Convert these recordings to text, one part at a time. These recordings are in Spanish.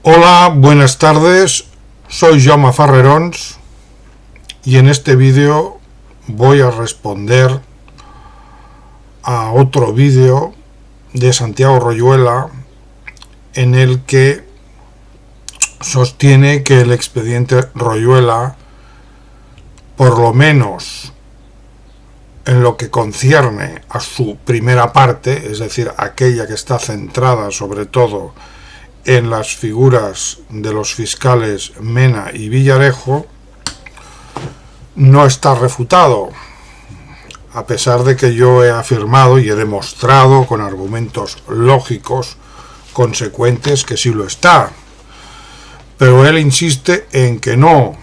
Hola, buenas tardes, soy Jaume Farrerons y en este vídeo voy a responder a otro vídeo de Santiago Royuela en el que sostiene que el expediente Royuela, por lo menos en lo que concierne a su primera parte, es decir, aquella que está centrada sobre todo en las figuras de los fiscales Mena y Villarejo, no está refutado, a pesar de que yo he afirmado y he demostrado con argumentos lógicos, consecuentes, que sí lo está. Pero él insiste en que no.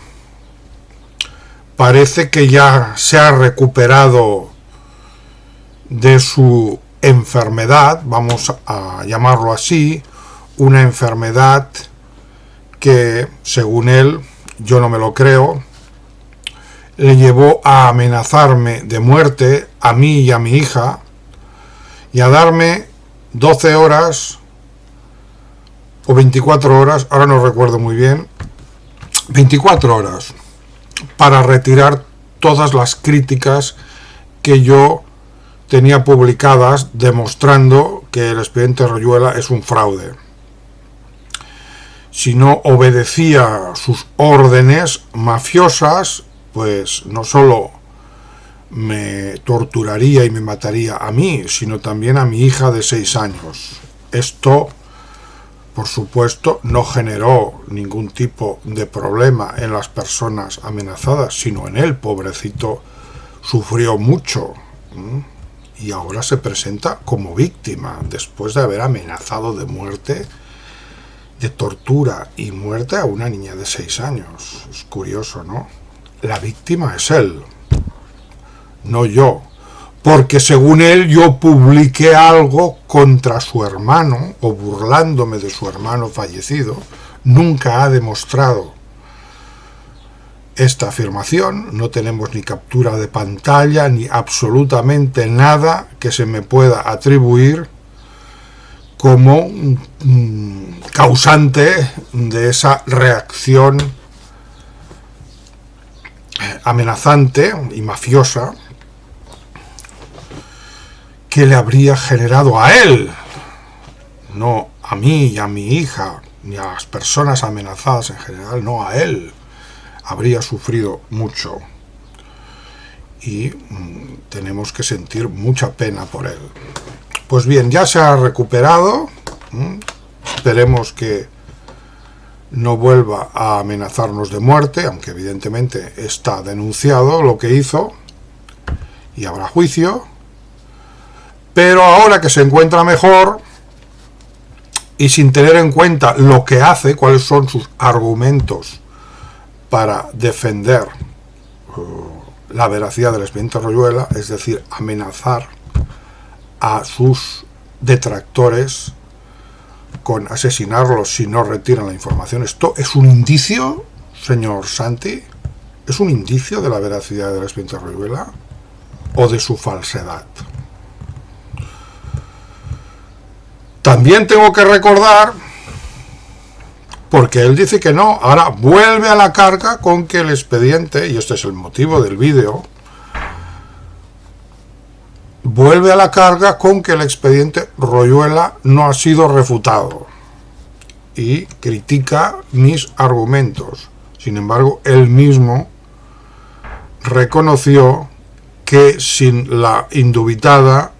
Parece que ya se ha recuperado de su enfermedad, vamos a llamarlo así, una enfermedad que, según él, yo no me lo creo, le llevó a amenazarme de muerte a mí y a mi hija y a darme 12 horas o 24 horas, ahora no recuerdo muy bien, 24 horas para retirar todas las críticas que yo tenía publicadas demostrando que el expediente Royuela es un fraude. Si no obedecía sus órdenes mafiosas, pues no solo me torturaría y me mataría a mí, sino también a mi hija de 6 años. Esto, por supuesto, no generó ningún tipo de problema en las personas amenazadas, sino en él. Pobrecito, sufrió mucho y ahora se presenta como víctima después de haber amenazado de muerte, de tortura y muerte a una niña de 6 años. Es curioso, ¿no? La víctima es él, no yo, porque según él yo publiqué algo contra su hermano o burlándome de su hermano fallecido. Nunca ha demostrado esta afirmación, no tenemos ni captura de pantalla ni absolutamente nada que se me pueda atribuir como causante de esa reacción amenazante y mafiosa que le habría generado a él, no a mí y a mi hija, ni a las personas amenazadas en general, no a él. Habría sufrido mucho y tenemos que sentir mucha pena por él. Pues bien, ya se ha recuperado, esperemos que no vuelva a amenazarnos de muerte, aunque evidentemente está denunciado lo que hizo y habrá juicio, pero ahora que se encuentra mejor y sin tener en cuenta lo que hace, cuáles son sus argumentos para defender la veracidad del expediente Royuela, es decir, amenazar a sus detractores con asesinarlos si no retiran la información. ¿Esto es un indicio, señor Santi? ¿Es un indicio de la veracidad del expediente Royuela o de su falsedad? También tengo que recordar, porque él dice que no, ahora vuelve a la carga con que el expediente, y este es el motivo del vídeo, vuelve a la carga con que el expediente Royuela no ha sido refutado y critica mis argumentos. Sin embargo, él mismo reconoció que sin la indubitada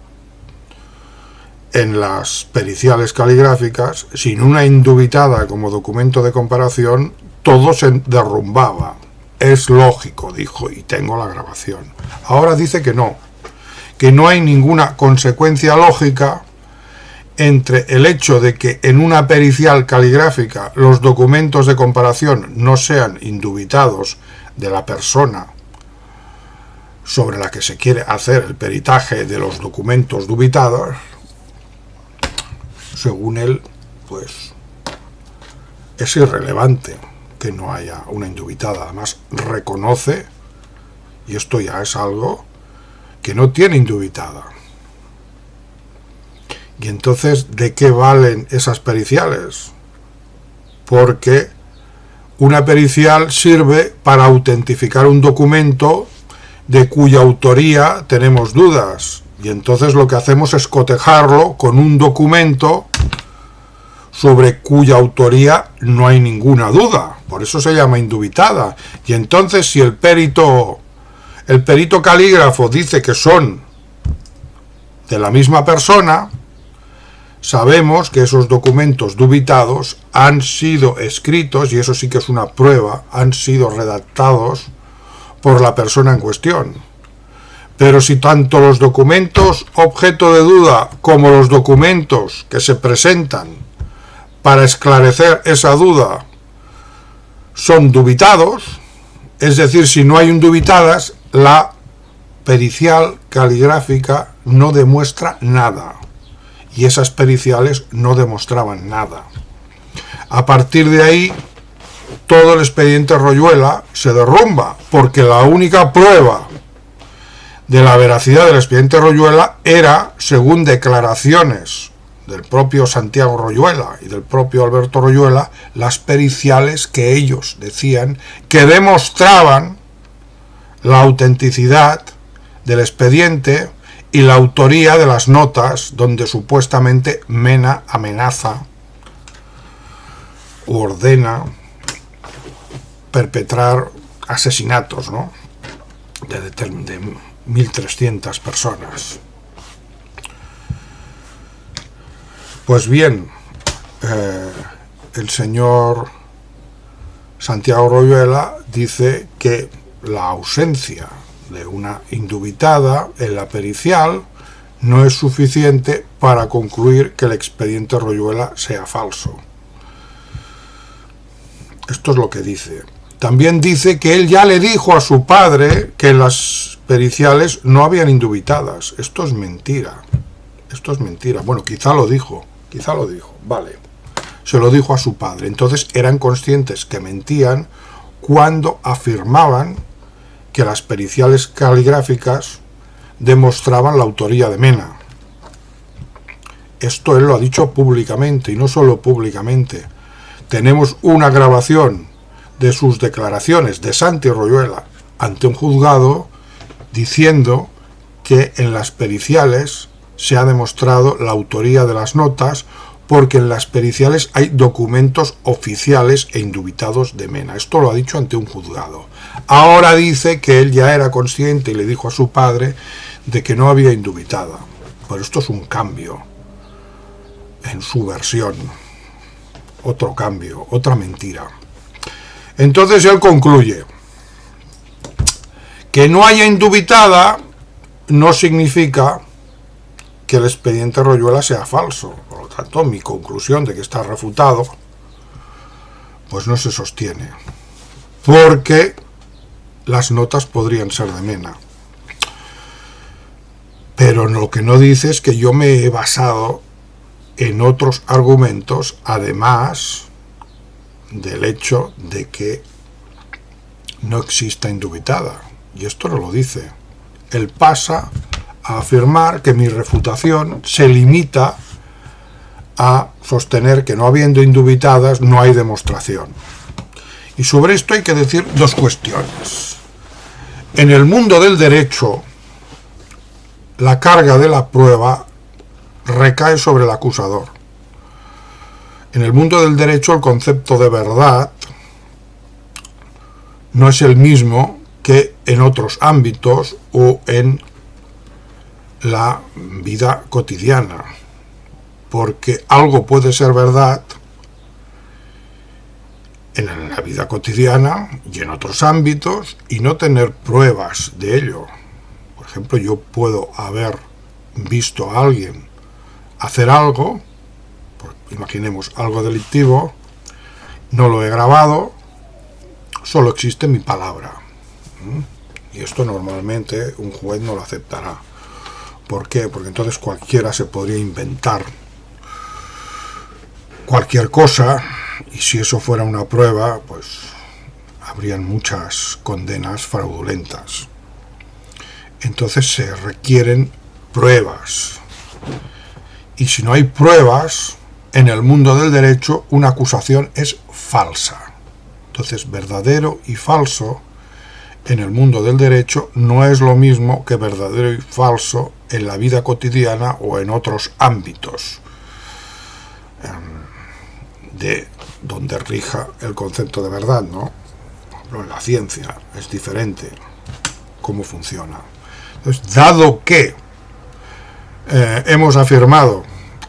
en las periciales caligráficas, sin una indubitada como documento de comparación, todo se derrumbaba. Es lógico, dijo, y tengo la grabación. Ahora dice que no hay ninguna consecuencia lógica entre el hecho de que en una pericial caligráfica los documentos de comparación no sean indubitados de la persona sobre la que se quiere hacer el peritaje de los documentos dubitados. Según él, pues es irrelevante que no haya una indubitada. Además, reconoce, y esto ya es algo que no tiene indubitada. Y entonces, ¿de qué valen esas periciales? porque una pericial sirve para autentificar un documento de cuya autoría tenemos dudas, y entonces lo que hacemos es cotejarlo con un documento sobre cuya autoría no hay ninguna duda, por eso se llama indubitada. Y entonces si el perito calígrafo dice que son de la misma persona, sabemos que esos documentos dubitados han sido escritos, y eso sí que es una prueba, han sido redactados por la persona en cuestión. Pero si tanto los documentos objeto de duda como los documentos que se presentan para esclarecer esa duda son dubitados, es decir, si no hay indubitadas, la pericial caligráfica no demuestra nada, y esas periciales no demostraban nada. A partir de ahí, todo el expediente Royuela se derrumba, porque la única prueba de la veracidad del expediente Royuela era, según declaraciones del propio Santiago Royuela y del propio Alberto Royuela, las periciales que ellos decían que demostraban la autenticidad del expediente y la autoría de las notas donde supuestamente Mena amenaza u ordena perpetrar asesinatos, ¿no?, de 1.300 personas. Pues bien, el señor Santiago Royuela dice que la ausencia de una indubitada en la pericial no es suficiente para concluir que el expediente Royuela sea falso. Esto es lo que dice. También dice que él ya le dijo a su padre que las periciales no habían indubitadas. Esto es mentira. Esto es mentira. Bueno, quizá lo dijo, vale. Se lo dijo a su padre. Entonces eran conscientes que mentían cuando afirmaban que las periciales caligráficas demostraban la autoría de Mena. Esto él lo ha dicho públicamente, y no solo públicamente. Tenemos una grabación de sus declaraciones de Santi Royuela ante un juzgado diciendo que en las periciales se ha demostrado la autoría de las notas, porque en las periciales hay documentos oficiales e indubitados de Mena. Esto lo ha dicho ante un juzgado. Ahora dice que él ya era consciente y le dijo a su padre de que no había indubitada. Pero esto es un cambio en su versión. Otro cambio, otra mentira. Entonces él concluye que no haya indubitada no significa que el expediente Royuela sea falso. Por lo tanto, mi conclusión de que está refutado pues no se sostiene, porque las notas podrían ser de Mena. Pero lo que no dice es que yo me he basado en otros argumentos, además del hecho de que no exista indubitada. Y esto no lo dice. Él pasa a afirmar que mi refutación se limita a sostener que no habiendo indubitadas no hay demostración. Y sobre esto hay que decir dos cuestiones. En el mundo del derecho, la carga de la prueba recae sobre el acusador. En el mundo del derecho, el concepto de verdad no es el mismo que en otros ámbitos o en la vida cotidiana, porque algo puede ser verdad en la vida cotidiana y en otros ámbitos y no tener pruebas de ello. Por ejemplo, yo puedo haber visto a alguien hacer algo, imaginemos algo delictivo, no lo he grabado, solo existe mi palabra. Y esto normalmente un juez no lo aceptará. ¿Por qué? Porque entonces cualquiera se podría inventar cualquier cosa, y si eso fuera una prueba, pues habrían muchas condenas fraudulentas. Entonces se requieren pruebas. Y si no hay pruebas, en el mundo del derecho una acusación es falsa. Entonces, verdadero y falso en el mundo del derecho no es lo mismo que verdadero y falso en la vida cotidiana o en otros ámbitos de donde rija el concepto de verdad, ¿no? Por ejemplo, en la ciencia es diferente cómo funciona. Entonces, dado que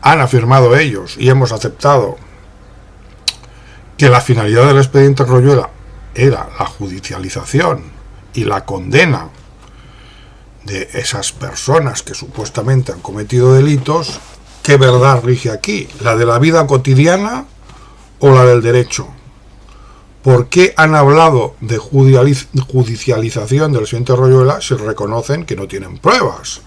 han afirmado ellos y hemos aceptado que la finalidad del expediente Royuela era la judicialización y la condena de esas personas que supuestamente han cometido delitos, ¿qué verdad rige aquí? ¿La de la vida cotidiana o la del derecho? ¿Por qué han hablado de judicialización del expediente Royuela si reconocen que no tienen pruebas?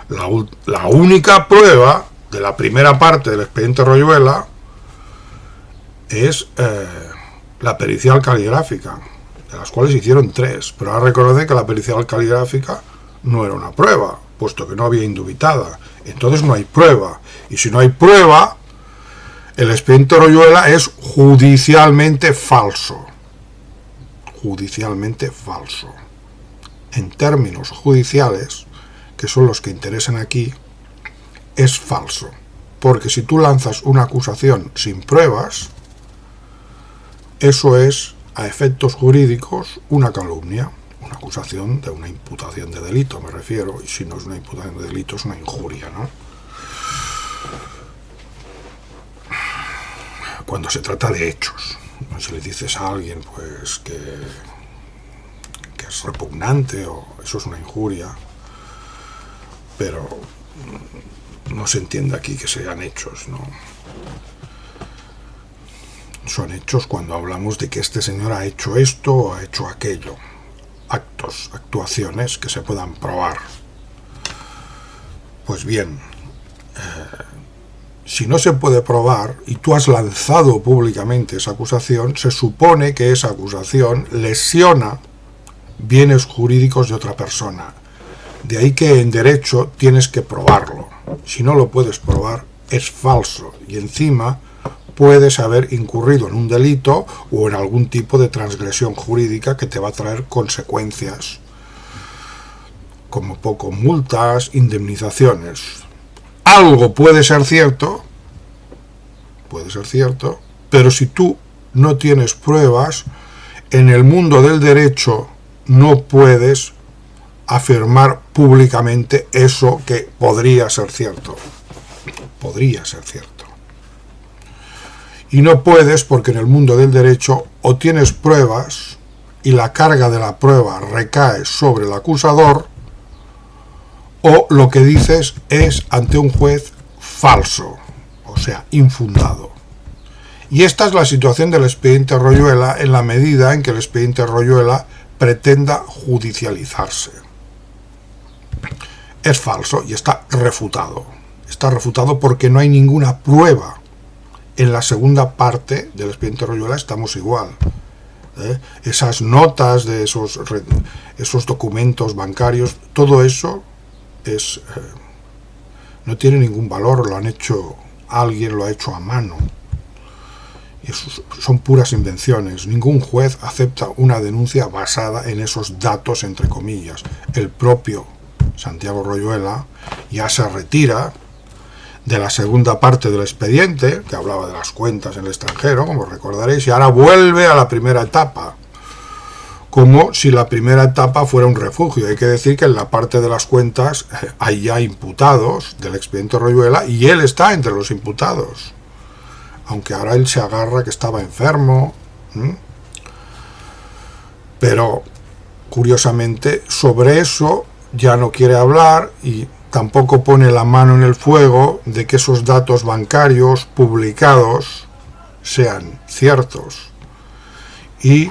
La única prueba de la primera parte del expediente Royuela es la pericial caligráfica, de las cuales hicieron 3, pero ahora reconoce que la pericial caligráfica no era una prueba, puesto que no había indubitada. Entonces no hay prueba, y si no hay prueba, el expediente Royuela es judicialmente falso. Judicialmente falso. En términos judiciales, que son los que interesan aquí, es falso. Porque si tú lanzas una acusación sin pruebas, eso es, a efectos jurídicos, una calumnia, una acusación de una imputación de delito, me refiero, y si no es una imputación de delito, es una injuria, ¿no? Cuando se trata de hechos, si le dices a alguien pues que es repugnante, o eso es una injuria, pero no se entiende aquí que sean hechos, ¿no? Son hechos cuando hablamos de que este señor ha hecho esto o ha hecho aquello. Actos, actuaciones que se puedan probar. Pues bien, si no se puede probar y tú has lanzado públicamente esa acusación, se supone que esa acusación lesiona bienes jurídicos de otra persona. De ahí que en derecho tienes que probarlo. Si no lo puedes probar, es falso. Y encima puedes haber incurrido en un delito o en algún tipo de transgresión jurídica que te va a traer consecuencias, como poco multas, indemnizaciones. Algo puede ser cierto, pero si tú no tienes pruebas, en el mundo del derecho no puedes afirmar públicamente eso que podría ser cierto. Podría ser cierto. Y no puedes porque en el mundo del derecho o tienes pruebas y la carga de la prueba recae sobre el acusador, o lo que dices es ante un juez falso, o sea, infundado. Y esta es la situación del expediente Royuela en la medida en que el expediente Royuela pretenda judicializarse. Es falso y está refutado. Está refutado porque no hay ninguna prueba. En la segunda parte del expediente Royuela estamos igual. Esas notas de esos documentos bancarios, todo eso no tiene ningún valor, alguien lo ha hecho a mano. Y eso son puras invenciones. Ningún juez acepta una denuncia basada en esos datos, entre comillas. El propio Santiago Royuela ya se retira de la segunda parte del expediente, que hablaba de las cuentas en el extranjero, como recordaréis, y ahora vuelve a la primera etapa, como si la primera etapa fuera un refugio. Hay que decir que en la parte de las cuentas hay ya imputados del expediente Royuela, y él está entre los imputados, aunque ahora él se agarra que estaba enfermo, pero curiosamente sobre eso ya no quiere hablar y tampoco pone la mano en el fuego de que esos datos bancarios publicados sean ciertos. Y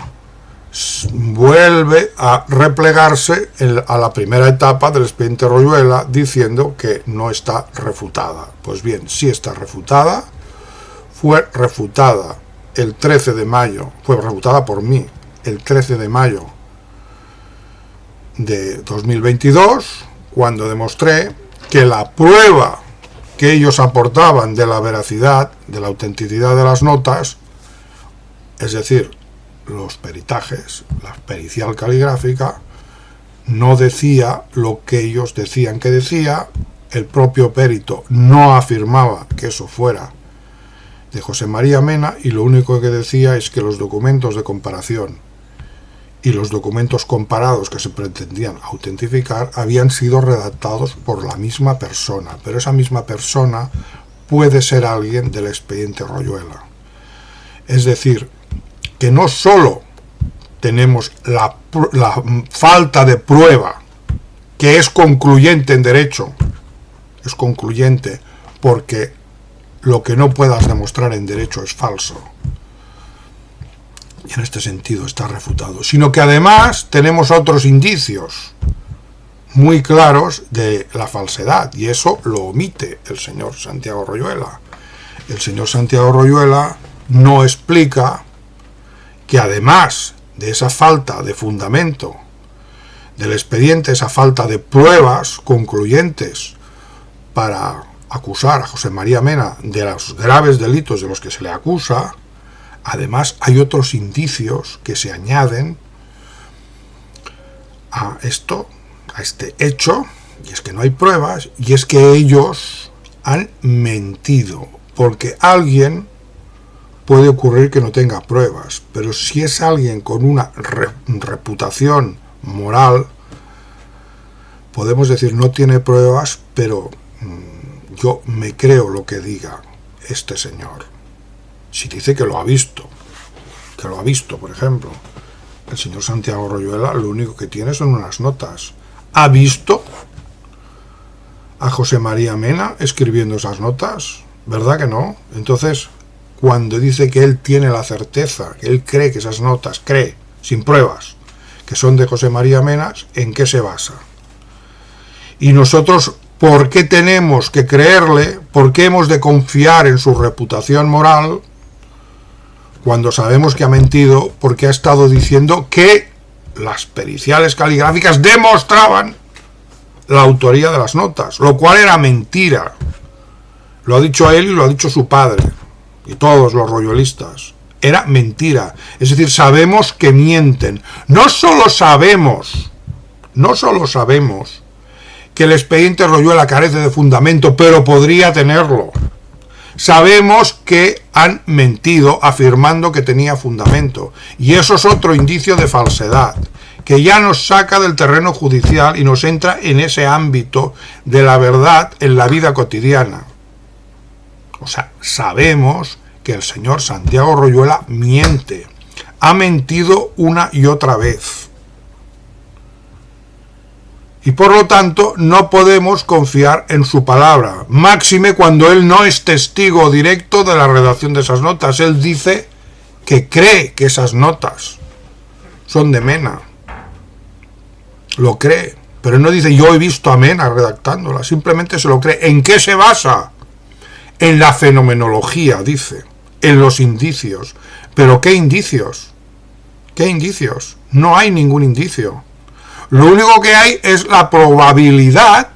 vuelve a replegarse a la primera etapa del expediente Royuela diciendo que no está refutada. Pues bien, sí está refutada. Fue refutada el 13 de mayo, fue refutada por mí el 13 de mayo de 2022, cuando demostré que la prueba que ellos aportaban de la veracidad, de la autenticidad de las notas, es decir, los peritajes, la pericial caligráfica, no decía lo que ellos decían que decía, el propio perito no afirmaba que eso fuera de José María Mena, y lo único que decía es que los documentos de comparación y los documentos comparados que se pretendían autentificar habían sido redactados por la misma persona, pero esa misma persona puede ser alguien del expediente Royuela. Es decir, que no solo tenemos la falta de prueba, que es concluyente en derecho, es concluyente porque lo que no puedas demostrar en derecho es falso, y en este sentido está refutado, sino que además tenemos otros indicios muy claros de la falsedad, y eso lo omite el señor Santiago Royuela. El señor Santiago Royuela no explica que además de esa falta de fundamento del expediente, esa falta de pruebas concluyentes para acusar a José María Mena de los graves delitos de los que se le acusa, además hay otros indicios que se añaden a esto, a este hecho, y es que no hay pruebas, y es que ellos han mentido, porque alguien puede ocurrir que no tenga pruebas, pero si es alguien con una reputación moral, podemos decir no tiene pruebas, pero yo me creo lo que diga este señor. Si dice que lo ha visto, por ejemplo, el señor Santiago Royuela lo único que tiene son unas notas. ¿Ha visto a José María Mena escribiendo esas notas? ¿Verdad que no? Entonces, cuando dice que él tiene la certeza, que él cree que esas notas, sin pruebas, que son de José María Mena, ¿en qué se basa? Y nosotros, ¿por qué tenemos que creerle? ¿Por qué hemos de confiar en su reputación moral cuando sabemos que ha mentido? Porque ha estado diciendo que las periciales caligráficas demostraban la autoría de las notas, lo cual era mentira. Lo ha dicho él y lo ha dicho su padre y todos los royuelistas. Era mentira. Es decir, sabemos que mienten. No solo sabemos que el expediente Royuela carece de fundamento, pero podría tenerlo. Sabemos que han mentido afirmando que tenía fundamento, y eso es otro indicio de falsedad, que ya nos saca del terreno judicial y nos entra en ese ámbito de la verdad en la vida cotidiana. O sea, sabemos que el señor Santiago Royuela miente, ha mentido una y otra vez. Y por lo tanto no podemos confiar en su palabra, máxime cuando él no es testigo directo de la redacción de esas notas. Él dice que cree que esas notas son de Mena. Lo cree, pero no dice yo he visto a Mena redactándolas, simplemente se lo cree. ¿En qué se basa? En la fenomenología, dice, en los indicios. ¿Pero qué indicios? ¿Qué indicios? No hay ningún indicio. Lo único que hay es la probabilidad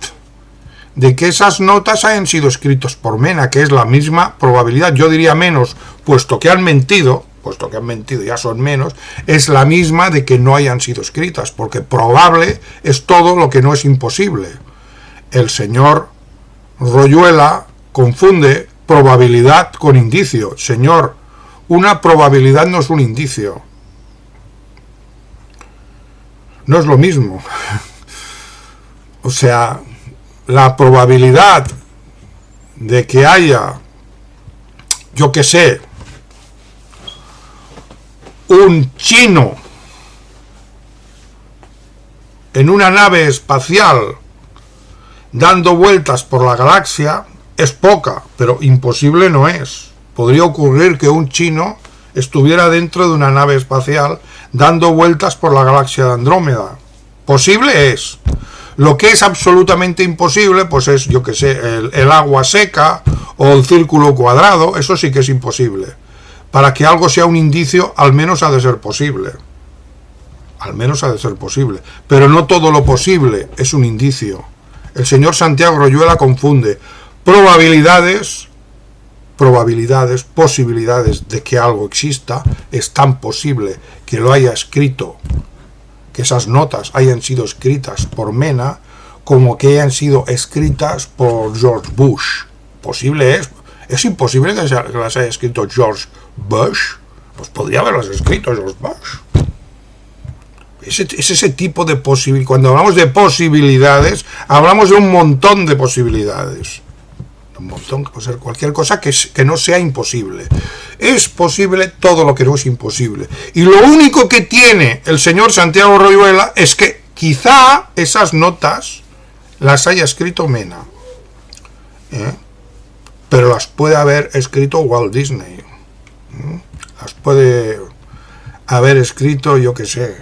de que esas notas hayan sido escritas por Mena, que es la misma probabilidad, yo diría menos, puesto que han mentido, ya son menos, es la misma de que no hayan sido escritas, porque probable es todo lo que no es imposible. El señor Royuela confunde probabilidad con indicio. Señor, una probabilidad no es un indicio. No es lo mismo. O sea, la probabilidad de que haya, yo qué sé, un chino en una nave espacial dando vueltas por la galaxia es poca, pero imposible no es. Podría ocurrir que un chino estuviera dentro de una nave espacial dando vueltas por la galaxia de Andrómeda. Posible es. Lo que es absolutamente imposible, pues es, yo que sé, el agua seca o el círculo cuadrado. Eso sí que es imposible. Para que algo sea un indicio, al menos ha de ser posible. Al menos ha de ser posible. Pero no todo lo posible es un indicio. El señor Santiago Royuela confunde posibilidades de que algo exista. Es tan posible que lo haya escrito, que esas notas hayan sido escritas por Mena, como que hayan sido escritas por George Bush. Posible es imposible que las haya escrito George Bush. Pues podría haberlas escrito George Bush. Es ese tipo de posibilidades. Cuando hablamos de posibilidades, hablamos de un montón de posibilidades. Un montón, que puede ser cualquier cosa que no sea imposible. Es posible todo lo que no es imposible. Y lo único que tiene el señor Santiago Royuela es que quizá esas notas las haya escrito Mena. Pero las puede haber escrito Walt Disney. Las puede haber escrito, yo qué sé,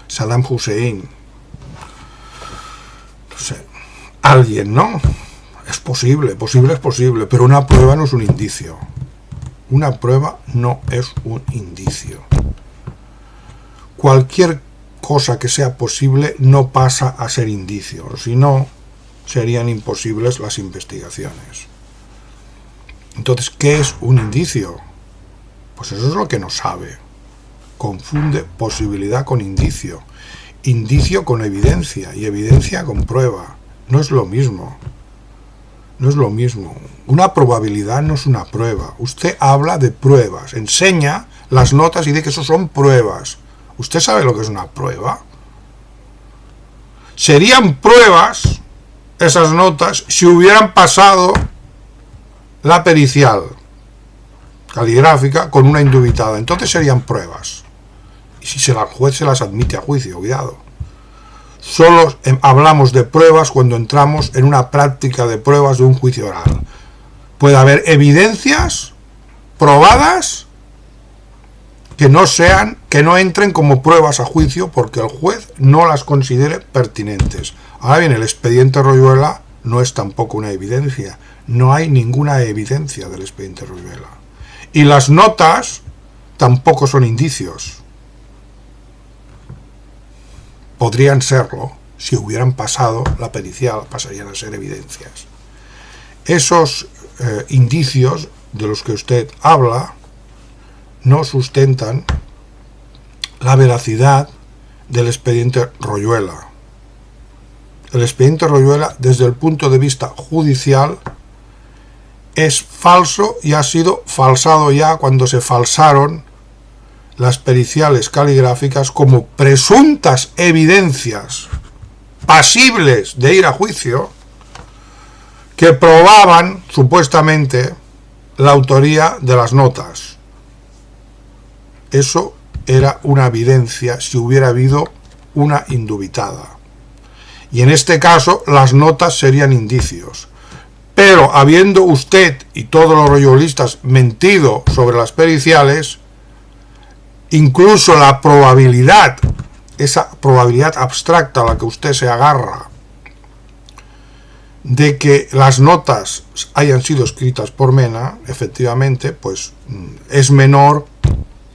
Saddam Hussein. No sé. Alguien, ¿no? Es posible, pero una prueba no es un indicio. Una prueba no es un indicio. Cualquier cosa que sea posible no pasa a ser indicio, si no, serían imposibles las investigaciones. Entonces, ¿qué es un indicio? Pues eso es lo que no sabe. Confunde posibilidad con indicio. Indicio con evidencia y evidencia con prueba. No es lo mismo. No es lo mismo. Una probabilidad no es una prueba. Usted habla de pruebas, enseña las notas y dice que eso son pruebas. ¿Usted sabe lo que es una prueba? Serían pruebas esas notas si hubieran pasado la pericial caligráfica con una indubitada. Entonces serían pruebas. Y si el juez se las admite a juicio, cuidado. Solo hablamos de pruebas cuando entramos en una práctica de pruebas de un juicio oral. Puede haber evidencias probadas que no entren como pruebas a juicio porque el juez no las considere pertinentes. Ahora bien, el expediente Royuela no es tampoco una evidencia. No hay ninguna evidencia del expediente Royuela. Y las notas tampoco son indicios. Podrían serlo si hubieran pasado la pericial, pasarían a ser evidencias. Esos indicios de los que usted habla no sustentan la veracidad del expediente Royuela. El expediente Royuela, desde el punto de vista judicial, es falso y ha sido falsado ya cuando se falsaron las periciales caligráficas como presuntas evidencias pasibles de ir a juicio que probaban supuestamente la autoría de las notas. Eso era una evidencia si hubiera habido una indubitada. Y en este caso las notas serían indicios. Pero habiendo usted y todos los royuelistas mentido sobre las periciales, incluso la probabilidad, esa probabilidad abstracta a la que usted se agarra de que las notas hayan sido escritas por Mena, efectivamente, pues es menor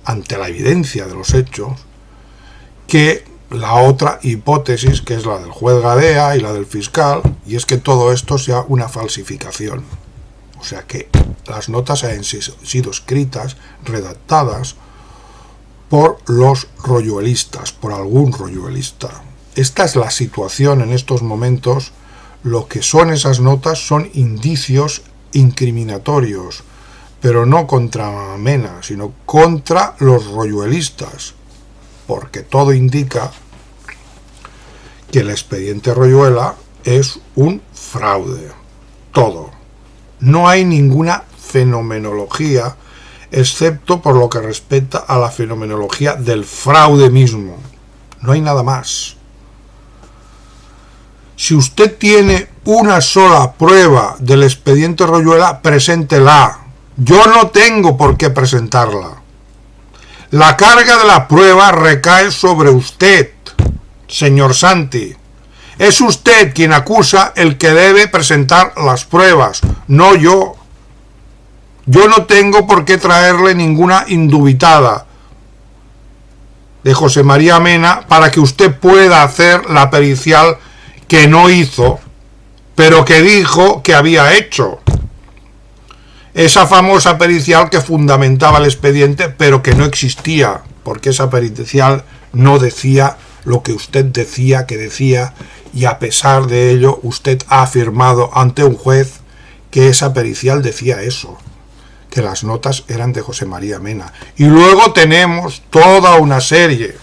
ante la evidencia de los hechos que la otra hipótesis, que es la del juez Gadea y la del fiscal, y es que todo esto sea una falsificación. O sea, que las notas hayan sido escritas, redactadas por los royuelistas, por algún royuelista. Esta es la situación en estos momentos. Lo que son esas notas son indicios incriminatorios, pero no contra Mena, sino contra los royuelistas, porque todo indica que el expediente Royuela es un fraude. Todo. No hay ninguna fenomenología, excepto por lo que respecta a la fenomenología del fraude mismo. No hay nada más. Si usted tiene una sola prueba del expediente Royuela, preséntela. Yo no tengo por qué presentarla. La carga de la prueba recae sobre usted, señor Santi. Es usted quien acusa el que debe presentar las pruebas, no yo. Yo no tengo por qué traerle ninguna indubitada de José María Mena para que usted pueda hacer la pericial que no hizo pero que dijo que había hecho. Esa famosa pericial que fundamentaba el expediente, pero que no existía, porque esa pericial no decía lo que usted decía que decía, y a pesar de ello usted ha afirmado ante un juez que esa pericial decía eso, que las notas eran de José María Mena. Y luego tenemos toda una serie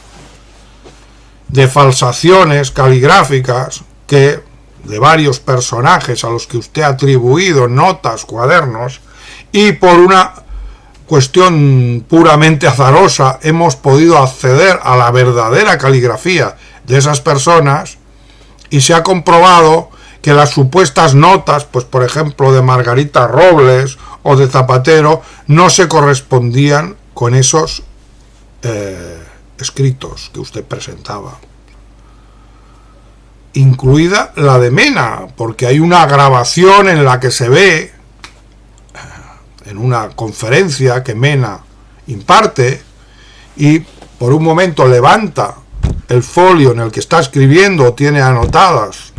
de falsaciones caligráficas que de varios personajes a los que usted ha atribuido notas, cuadernos, y por una cuestión puramente azarosa hemos podido acceder a la verdadera caligrafía de esas personas, y se ha comprobado que las supuestas notas, pues por ejemplo de Margarita Robles o de Zapatero, no se correspondían con esos escritos que usted presentaba, incluida la de Mena, porque hay una grabación en la que se ve, en una conferencia que Mena imparte, y por un momento levanta el folio en el que está escribiendo o tiene anotadas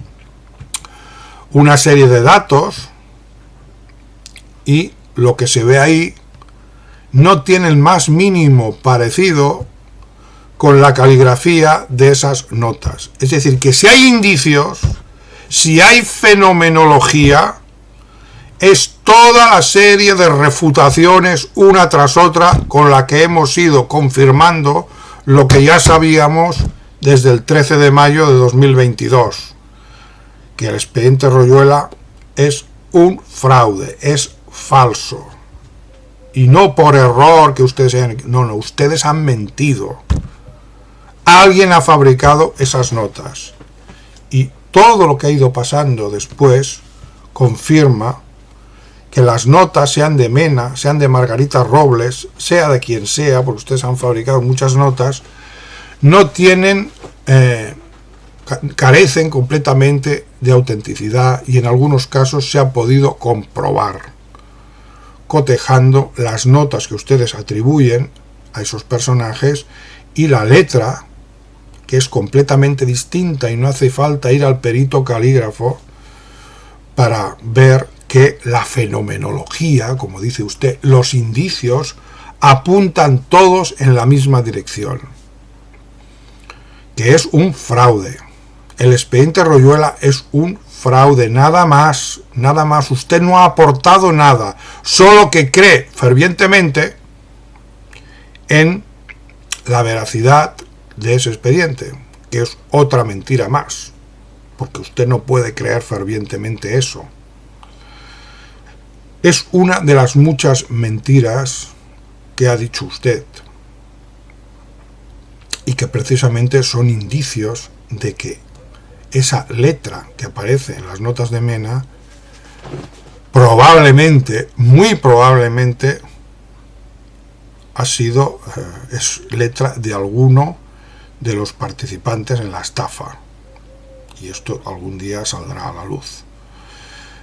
una serie de datos, y lo que se ve ahí no tiene el más mínimo parecido con la caligrafía de esas notas. Es decir, que si hay indicios, si hay fenomenología, es toda la serie de refutaciones una tras otra con la que hemos ido confirmando lo que ya sabíamos desde el 13 de mayo de 2022, que el expediente Royuela es un fraude, es falso. Y no por error que ustedes hayan... No, ustedes han mentido. Alguien ha fabricado esas notas. Y todo lo que ha ido pasando después confirma que las notas, sean de Mena, sean de Margarita Robles, sea de quien sea, porque ustedes han fabricado muchas notas, no tienen, carecen completamente de autenticidad, y en algunos casos se ha podido comprobar, cotejando las notas que ustedes atribuyen a esos personajes y la letra, que es completamente distinta, y no hace falta ir al perito calígrafo para ver que la fenomenología, como dice usted, los indicios apuntan todos en la misma dirección, que es un fraude. El expediente Royuela es un fraude, nada más, nada más. Usted no ha aportado nada, solo que cree fervientemente en la veracidad de ese expediente, que es otra mentira más, porque usted no puede creer fervientemente eso. Es una de las muchas mentiras que ha dicho usted, y que precisamente son indicios de que esa letra que aparece en las notas de Mena probablemente, muy probablemente, ha sido es letra de alguno de los participantes en la estafa, y esto algún día saldrá a la luz.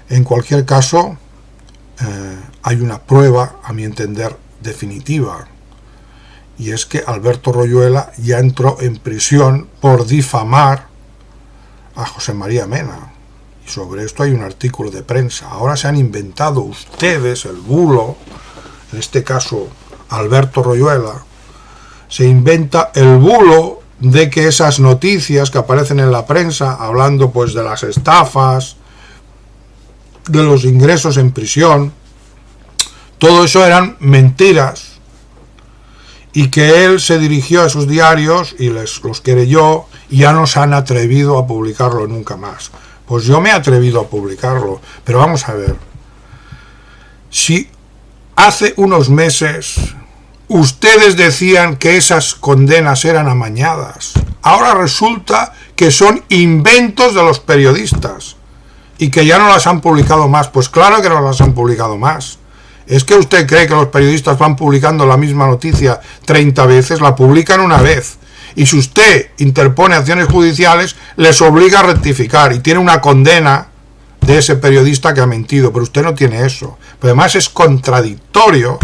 En cualquier caso, hay una prueba, a mi entender, definitiva, y es que Alberto Royuela ya entró en prisión por difamar a José María Mena, y sobre esto hay un artículo de prensa. Ahora se han inventado ustedes el bulo, en este caso Alberto Royuela se inventa el bulo de que esas noticias que aparecen en la prensa, hablando pues de las estafas, de los ingresos en prisión, todo eso eran mentiras, y que él se dirigió a esos diarios y los querelló, y ya no se han atrevido a publicarlo nunca más. Pues yo me he atrevido a publicarlo, pero vamos a ver, si hace unos meses ustedes decían que esas condenas eran amañadas, ahora resulta que son inventos de los periodistas y que ya no las han publicado más. Pues claro que no las han publicado más. ¿Es que usted cree que los periodistas van publicando la misma noticia 30 veces? La publican una vez, y si usted interpone acciones judiciales les obliga a rectificar, y tiene una condena de ese periodista que ha mentido, pero usted no tiene eso. Pero además es contradictorio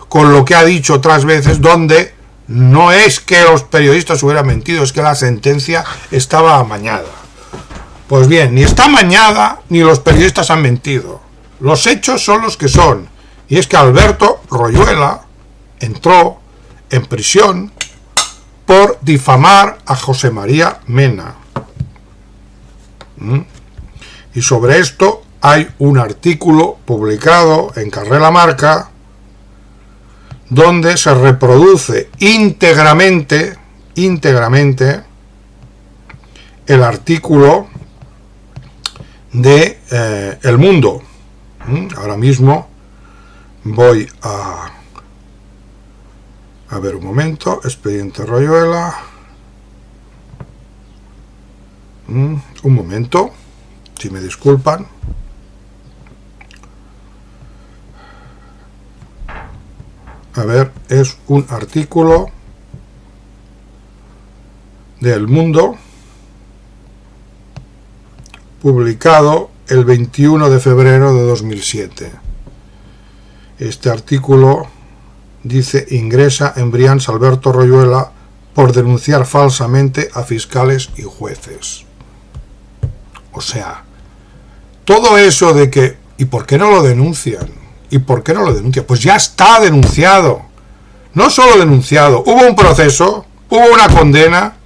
con lo que ha dicho otras veces, donde no es que los periodistas hubieran mentido, es que la sentencia estaba amañada. Pues bien, ni está amañada ni los periodistas han mentido. Los hechos son los que son. Y es que Alberto Royuela entró en prisión por difamar a José María Mena. Y sobre esto hay un artículo publicado en Carrera Marca donde se reproduce íntegramente el artículo de El Mundo. Ahora mismo voy a ver un momento, expediente Royuela. Un momento, si me disculpan. A ver, es un artículo de El Mundo publicado el 21 de febrero de 2007. Este artículo dice: ingresa en Brians Alberto Royuela por denunciar falsamente a fiscales y jueces. O sea, todo eso de que ¿y por qué no lo denuncian? ¿Y por qué no lo denuncian? Pues ya está denunciado. No solo denunciado, hubo un proceso, hubo una condena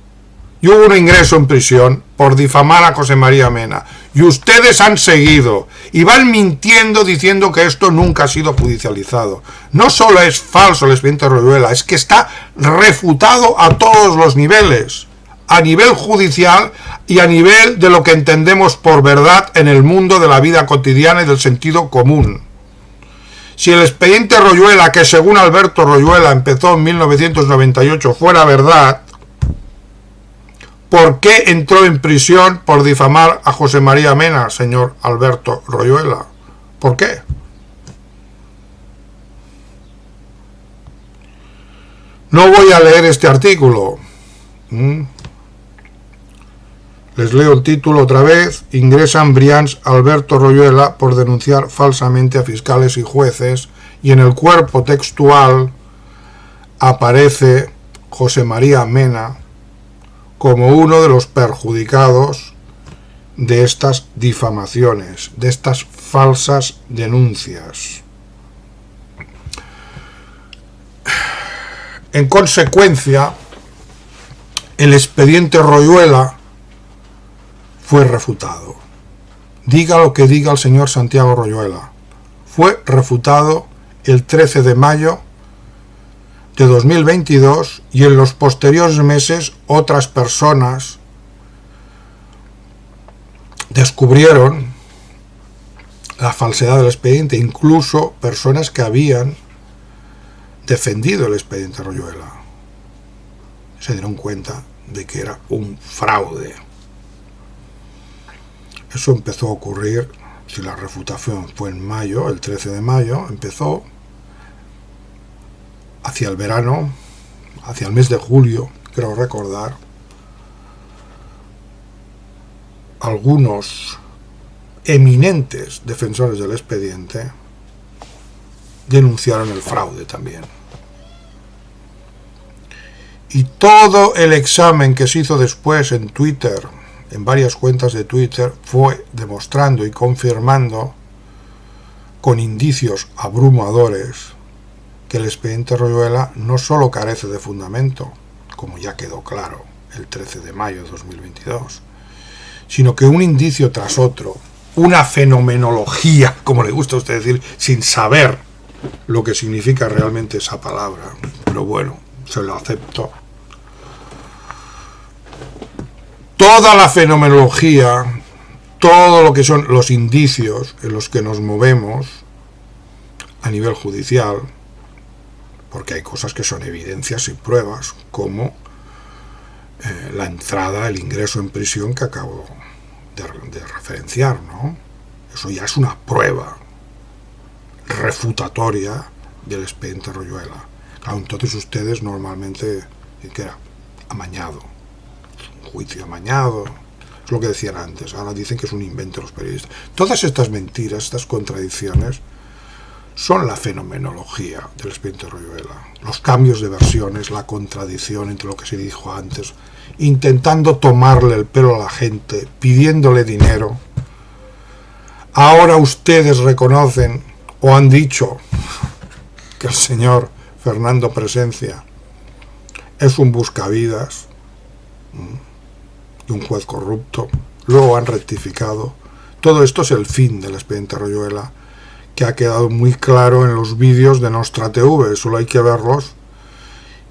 y hubo un ingreso en prisión por difamar a José María Mena. Y ustedes han seguido y van mintiendo diciendo que esto nunca ha sido judicializado. No solo es falso el expediente Royuela, es que está refutado a todos los niveles. A nivel judicial y a nivel de lo que entendemos por verdad en el mundo de la vida cotidiana y del sentido común. Si el expediente Royuela, que según Alberto Royuela empezó en 1998, fuera verdad, ¿por qué entró en prisión por difamar a José María Mena, señor Alberto Royuela? ¿Por qué? No voy a leer este artículo. Les leo el título otra vez. Ingresan Brians Alberto Royuela por denunciar falsamente a fiscales y jueces, y en el cuerpo textual aparece José María Mena como uno de los perjudicados de estas difamaciones, de estas falsas denuncias. En consecuencia, el expediente Royuela fue refutado. Diga lo que diga el señor Santiago Royuela. Fue refutado el 13 de mayo de 2022 y en los posteriores meses otras personas descubrieron la falsedad del expediente, incluso personas que habían defendido el expediente Royuela. Se dieron cuenta de que era un fraude. Eso empezó a ocurrir, si la refutación fue en mayo, el 13 de mayo, empezó hacia el verano, hacia el mes de julio, creo recordar, algunos eminentes defensores del expediente denunciaron el fraude también. Y todo el examen que se hizo después en Twitter, en varias cuentas de Twitter, fue demostrando y confirmando con indicios abrumadores que el expediente Royuela no solo carece de fundamento, como ya quedó claro el 13 de mayo de 2022, sino que un indicio tras otro, una fenomenología, como le gusta a usted decir, sin saber lo que significa realmente esa palabra, pero bueno, se lo acepto. Toda la fenomenología, todo lo que son los indicios en los que nos movemos a nivel judicial, porque hay cosas que son evidencias y pruebas, como la entrada, el ingreso en prisión que acabo de referenciar, ¿no? Eso ya es una prueba refutatoria del expediente Royuela. Claro, entonces ustedes normalmente dicen que era amañado, un juicio amañado, es lo que decían antes. Ahora dicen que es un invento de los periodistas. Todas estas mentiras, estas contradicciones, son la fenomenología del expediente Royuela, los cambios de versiones, la contradicción entre lo que se dijo antes, intentando tomarle el pelo a la gente, pidiéndole dinero. Ahora ustedes reconocen o han dicho que el señor Fernando Presencia es un buscavidas y un juez corrupto. Luego han rectificado. Todo esto es el fin del expediente Royuela, que ha quedado muy claro en los vídeos de Nostra TV, solo hay que verlos,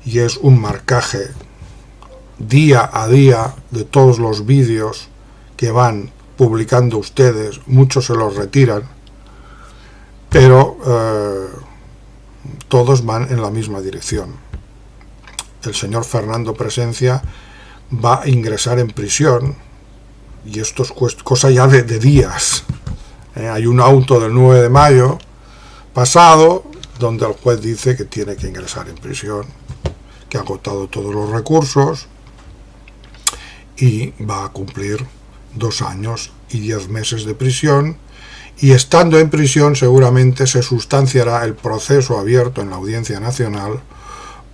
y es un marcaje día a día de todos los vídeos que van publicando ustedes. Muchos se los retiran, pero todos van en la misma dirección. El señor Fernando Presencia va a ingresar en prisión, y esto es cosa ya de días. Hay un auto del 9 de mayo pasado donde el juez dice que tiene que ingresar en prisión, que ha agotado todos los recursos y va a cumplir 2 años y 10 meses de prisión, y estando en prisión seguramente se sustanciará el proceso abierto en la Audiencia Nacional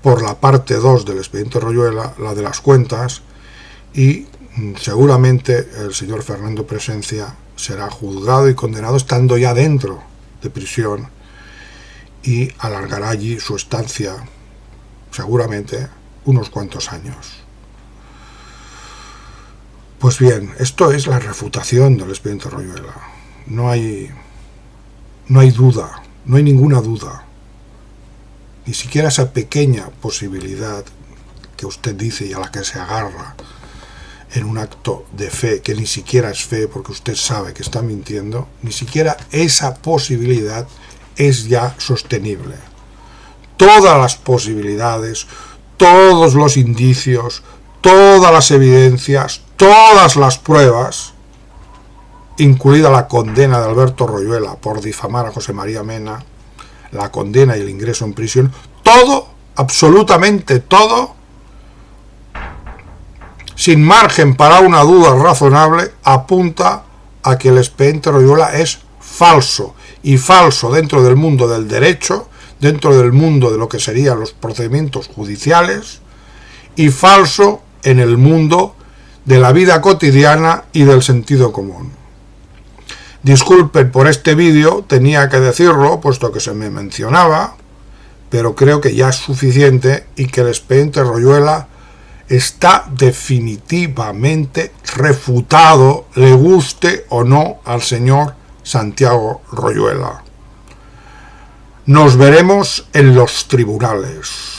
por la parte 2 del expediente Royuela, la de las cuentas, y seguramente el señor Fernando Presencia será juzgado y condenado estando ya dentro de prisión, y alargará allí su estancia seguramente unos cuantos años. Pues bien, esto es la refutación del expediente Royuela. No hay duda, no hay ninguna duda, ni siquiera esa pequeña posibilidad que usted dice y a la que se agarra en un acto de fe, que ni siquiera es fe porque usted sabe que está mintiendo, ni siquiera esa posibilidad es ya sostenible. Todas las posibilidades, todos los indicios, todas las evidencias, todas las pruebas, incluida la condena de Alberto Royuela por difamar a José María Mena, la condena y el ingreso en prisión, todo, absolutamente todo, sin margen para una duda razonable, apunta a que el expediente Royuela es falso, y falso dentro del mundo del derecho, dentro del mundo de lo que serían los procedimientos judiciales, y falso en el mundo de la vida cotidiana y del sentido común. Disculpen por este vídeo, tenía que decirlo, puesto que se me mencionaba, pero creo que ya es suficiente y que el expediente Royuela está definitivamente refutado, le guste o no al señor Santiago Royuela. Nos veremos en los tribunales.